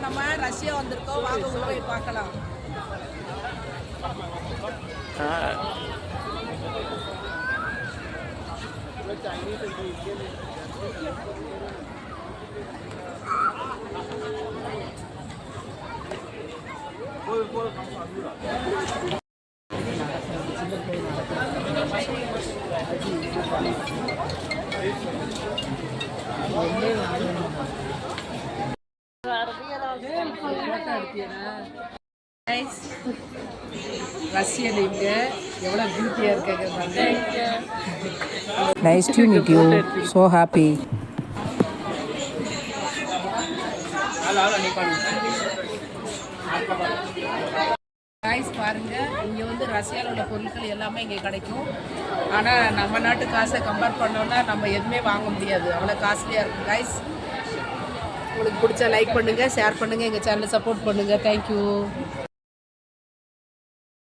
நம்ம ரஷ்யா வந்திருக்கோம், வாங்க உள்ள போய் பார்க்கலாம். ரஷ்யன் இங்க எவ்வளவு பியூட்டியா இருக்காங்க. Nice to meet you. So happy. Guys பாருங்க, இங்கே வந்து ரஷ்யாவில் உள்ள பொருட்கள் எல்லாமே இங்கே கிடைக்கும். ஆனால் நம்ம நாட்டு காசை கம்பேர் பண்ணோன்னா நம்ம எதுவுமே வாங்க முடியாது, அவ்வளோ காஸ்ட்லியாக இருக்கும். கைஸ் உங்களுக்கு பிடிச்ச லைக் பண்ணுங்கள், ஷேர் பண்ணுங்கள், எங்கள் சேனலை சப்போர்ட் பண்ணுங்கள். தேங்க்யூ.